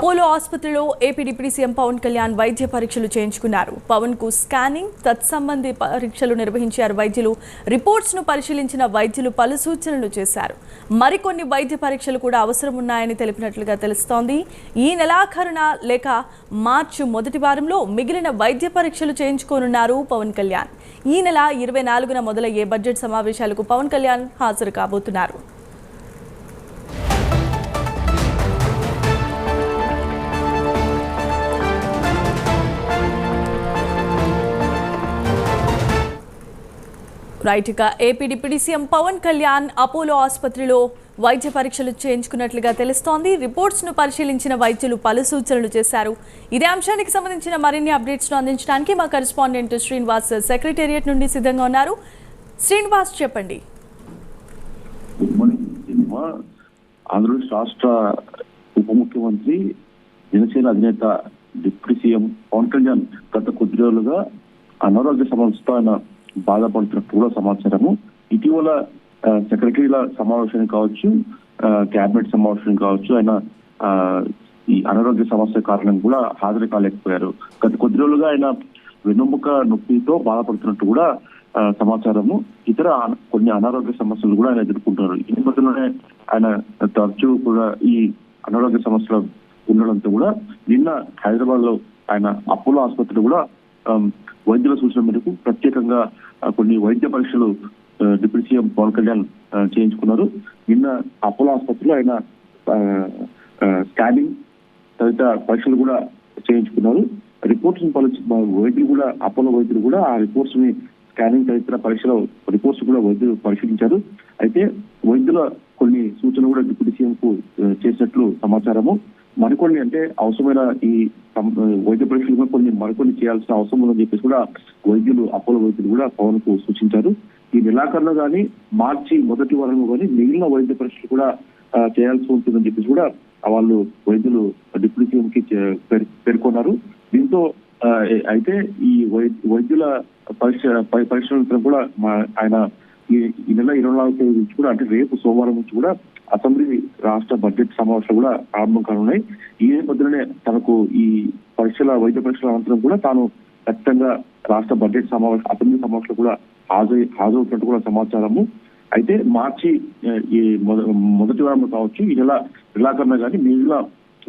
Apollo ఆసుపత్రిలో AP deputy CM Pawan Kalyan వైద్య పరీక్షలు చేయించుకున్నారు. పవన్ కు స్కానింగ్ తత్సంబంధి పరీక్షలు నిర్వహించారు వైద్యులు. రిపోర్ట్స్ ను పరిశీలించిన వైద్యులు పలు సూచనలు చేశారు. మరికొన్ని వైద్య పరీక్షలు కూడా అవసరం ఉన్నాయని తెలిపినట్లుగా తెలుస్తోంది. ఈ నెలాఖరున లేక మార్చి మొదటి వారంలో మిగిలిన వైద్య పరీక్షలు చేయించుకోనున్నారు పవన్ కళ్యాణ్. ఈ నెల 24న మొదలయ్యే బడ్జెట్ సమావేశాలకు పవన్ కళ్యాణ్ హాజరు కాబోతున్నారు. రైట్గా AP deputy CM Pawan Kalyan Apollo ఆసుపత్రిలో వైద్య పరీక్షలు చేయించుకున్నట్లుగా తెలుస్తోంది. రిపోర్ట్స్ ను పరిశీలించిన వైద్యులు పలు సూచనలు చేశారు. ఇదే అంశానికి సంబంధించిన మరిన్ని అప్డేట్స్ ను అందించడానికి మా కరెస్పాండెంట్ శ్రీనివాస్ సెక్రటేరియట్ నుండి సిద్ధంగా ఉన్నారు. శ్రీనివాస్, చెప్పండి. ఆంధ్రప్రదేశ్ రాష్ట్ర ఉప ముఖ్యమంత్రి జనసేన అధినేత డిప్యూటీ సీఎం పవన్ కళ్యాణ్ గత కొద్ది రోజులుగా అనారోగ్య సమస్యతో బాధపడుతున్నట్టు కూడా సమాచారము. ఇటీవల సెక్రటరీల సమావేశానికి కావచ్చు, క్యాబినెట్ సమావేశానికి కావచ్చు, ఆయన ఈ అనారోగ్య సమస్య కారణంగా కూడా హాజరు కాలేకపోయారు. గత కొద్ది రోజులుగా ఆయన వెన్నుముక నొప్పితో బాధపడుతున్నట్టు కూడా సమాచారము. ఇతర కొన్ని అనారోగ్య సమస్యలు కూడా ఆయన ఎదుర్కొంటున్నారు. ఈ నేపథ్యంలోనే ఆయన తరచూ కూడా ఈ అనారోగ్య సమస్యలు ఉండడంతో కూడా నిన్న హైదరాబాద్ లో ఆయన అపోలో ఆసుపత్రి కూడా వైద్యుల సూచన మేరకు ప్రత్యేకంగా కొన్ని వైద్య పరీక్షలు డిప్యూటీ సీఎం పవన్ కళ్యాణ్ చేయించుకున్నారు. నిన్న అపోలో ఆసుపత్రిలో ఆయన స్కానింగ్ తదితర పరీక్షలు కూడా చేయించుకున్నారు. రిపోర్ట్స్ వైద్యులు కూడా అపోలో వైద్యులు కూడా ఆ రిపోర్ట్స్ ని స్కానింగ్ తదితర పరీక్షల రిపోర్ట్స్ కూడా వైద్యులు పరిశీలించారు. అయితే వైద్యుల కొన్ని సూచనలు కూడా డిప్యూటీ సీఎం కు చేసినట్లు సమాచారము. మరికొన్ని అంటే అవసరమైన ఈ వైద్య పరీక్షలు కూడా మరికొన్ని చేయాల్సిన అవసరం ఉందని చెప్పేసి కూడా వైద్యులు అపోలో వైద్యులు కూడా పవన్ కు సూచించారు. ఈ నెలాఖరులో కానీ మార్చి మొదటి వారంలో కానీ మిగిలిన వైద్య పరీక్షలు కూడా చేయాల్సి ఉంటుందని చెప్పేసి కూడా వాళ్ళు వైద్యులు డిప్యూటీ సీఎం కి పేర్కొన్నారు. దీంతో అయితే ఈ వైద్యుల పరీక్షల కూడా ఆయన ఈ నెల 24వ తేదీ నుంచి కూడా అంటే రేపు సోమవారం నుంచి కూడా అసెంబ్లీ రాష్ట్ర బడ్జెట్ సమావేశాలు కూడా ప్రారంభం కానున్నాయి. ఈ నేపథ్యంలోనే తనకు ఈ వైద్య పరీక్షల అనంతరం కూడా తాను ఖచ్చితంగా రాష్ట్ర బడ్జెట్ అసెంబ్లీ సమావేశాలు కూడా హాజరవుతున్నట్టు కూడా సమాచారము. అయితే మార్చి ఈ మొదటి వారంలో కావచ్చు, ఈ నెలాఖరున కానీ మిగిలిన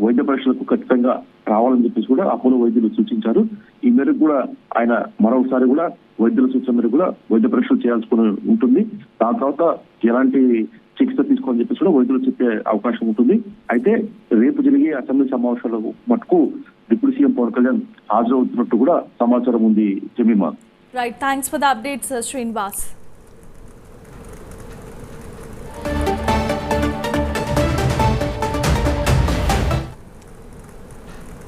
వైద్య పరీక్షలకు ఖచ్చితంగా రావాలని చెప్పేసి కూడా అపోలో వైద్యులు సూచించారు. ఈ మేరకు కూడా ఆయన మరొకసారి కూడా వైద్యుల సూచన మేరకు కూడా వైద్య పరీక్షలు చేయాల్సి ఉంటుంది. దాని తర్వాత ఎలాంటి చికిత్స తీసుకోవాలని చెప్పేసి కూడా వైద్యులు చెప్పే అవకాశం ఉంటుంది. అయితే రేపు జరిగే అసెంబ్లీ సమావేశాల మటుకు డిప్యూటీ సీఎం పవన్ కళ్యాణ్ హాజరవుతున్నట్టు కూడా సమాచారం ఉంది. Jemimah. Right, thanks for the updates Srinivas.